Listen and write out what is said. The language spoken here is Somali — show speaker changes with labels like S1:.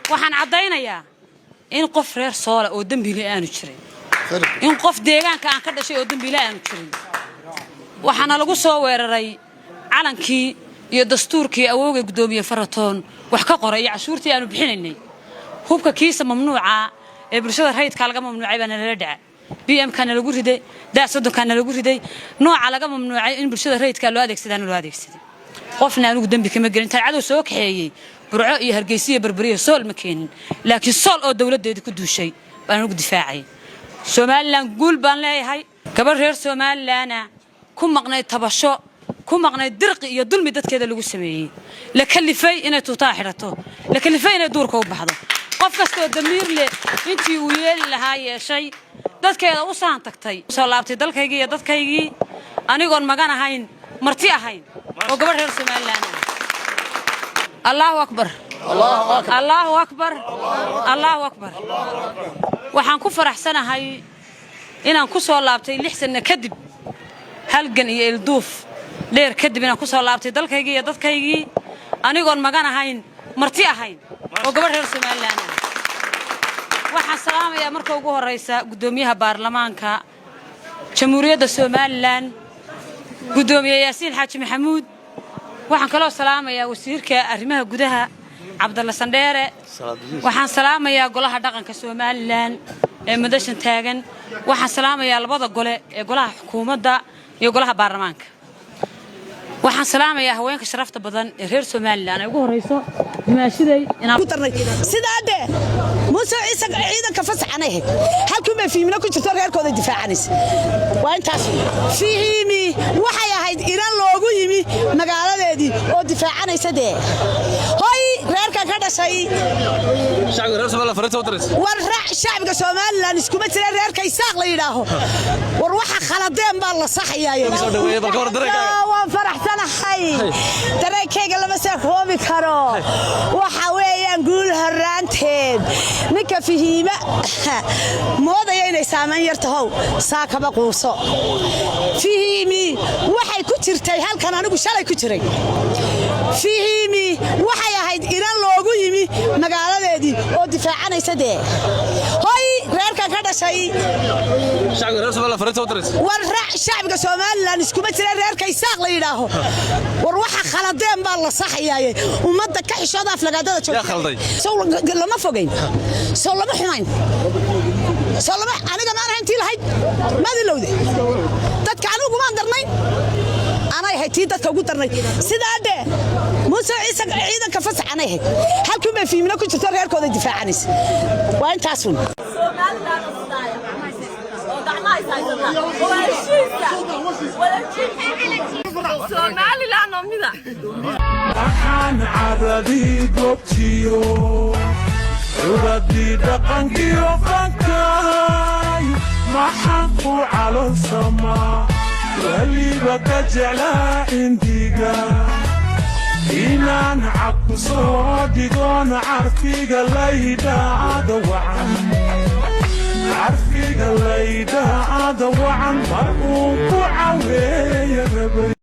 S1: waxaan cadaynayaa in qof reer Soola oo dambiile aanu jirin in qof deegaanka aan ka dhashay oo dambiile aanu jirin waxaana lagu soo weeraray calankii iyo dastuurkii awooga gudoomiye Faratoon wax ka qoray cashuurtii aanu bixinaynay hubka kiisa mamnuuca ee bulshada rayidka laga mamnuucay baan la dhacay BM kana lagu riday daasado kana lagu riday nooca laga mamnuucay in bulshada rayidka loo adeegsadaan loo adeegsaday qofna aanu dambi kama gelin taacado soo kaxeeyay burco iyo hargeysa barbariyo sool ma keenin laakiin sool oo dawladeedu ku duushay baan ugu difaacay Soomaaliland guul baan leeyahay gabar reer Soomaaliland ku maqnay tabasho ku maqnay dirqi iyo dulmi dadkeeda lagu sameeyay la kalifay inay tuutaa xirato la kalifay inay duurka u baxdo qof kasta oo damiir leh intii uu yeeli lahaa yeeshay dadkeeda u saan tagtay soo laabtay dalkaygii iyo dadkaygii anigoon magan ahayn marti ahayn oo gabar reer Soomaaliland Allahu akbar Allahu akbar Allahu akbar Allahu akbar waxaan ku faraxsanahay inaan ku soo laabtay 6 sano kadib halgan iyo ilduuf dheer kadib inaan ku soo laabtay dalkaygii iyo dadkaygii anigoon magan ahayn marti ahayn oo gabar reer Soomaaliland waxaan salaamayaa marka ugu horeysa gudoomiyaha baarlamaanka jamhuuriyadda Soomaaliland gudoomiye Yaasiin Xaaji Maxamuud waxaan kaloo salaamayaa wasiirka arrimaha gudaha Cabdalla Sandheere waxaan salaamayaa golaha dhaqanka Soomaaliland ee madashan taagan waxaan salaamayaa labada gole ee golaha xukuumadda iyo golaha baarlamaanka waxaan salaamayaa haweenka sharafta badan ee reer Soomaaliland ay ugu horeyso dimaashiday inaan ku tarnay sidaade Muuse Ciise ciidanka fasaxanay halkii ma fiimina ku jirto reerkooda difaacanaysa waa intaas fiimi waxay ahayd iran loogu yimi magaaladeedii oo difaacanaysa de hoy reerka ka dhashay shacabka reer Soomaaliland farta u diray war shacabka Soomaaliland isku ma jira reerka isaaq la yiraaho war waxa khaladeen baa la saxayay waan faraxsanahay dareenkayga lama soo koobi karo waxa weeyaan guul haraanteed ninka fihiima moodaya inay saameyn yartahay saakaba quuso fihiimi waxay ku jirtay halkan anigu shalay ku jiray fihiimi waxay ahayd iran loogu yimi magaaladeedii oo difaacanaysa de hoy reerka ka dhashay shacabka reer Soomaaliland farta u diray war shacabka Soomaaliland isku ma jira reerka isaaq la yiraaho war waxa khaladeen baa la saxayay umada ka xishooda aflagaadada joogtay soo lama fogeyn soo lama xumayn soo lama aniga ma ahayn tii lahayd ma dilowday dadka anigu ma darnayn ana haytii dadka ugu darnay sidaade Muuse Ciise ciidanka fasaxanay halkii ma fiimina ku jirto reerkooda difaacanaysa waa intaas un Soomaaliland oo mida waxaan caradii goobtiyo uradii dhaqankiyo fankay maxaan ku caloosama waliba ka jeclaa indiga inaan cabku soo dhigoon carfiga laydhaada wacan عرفي قليدا عاد وعن مرقوم وعوي يا ربي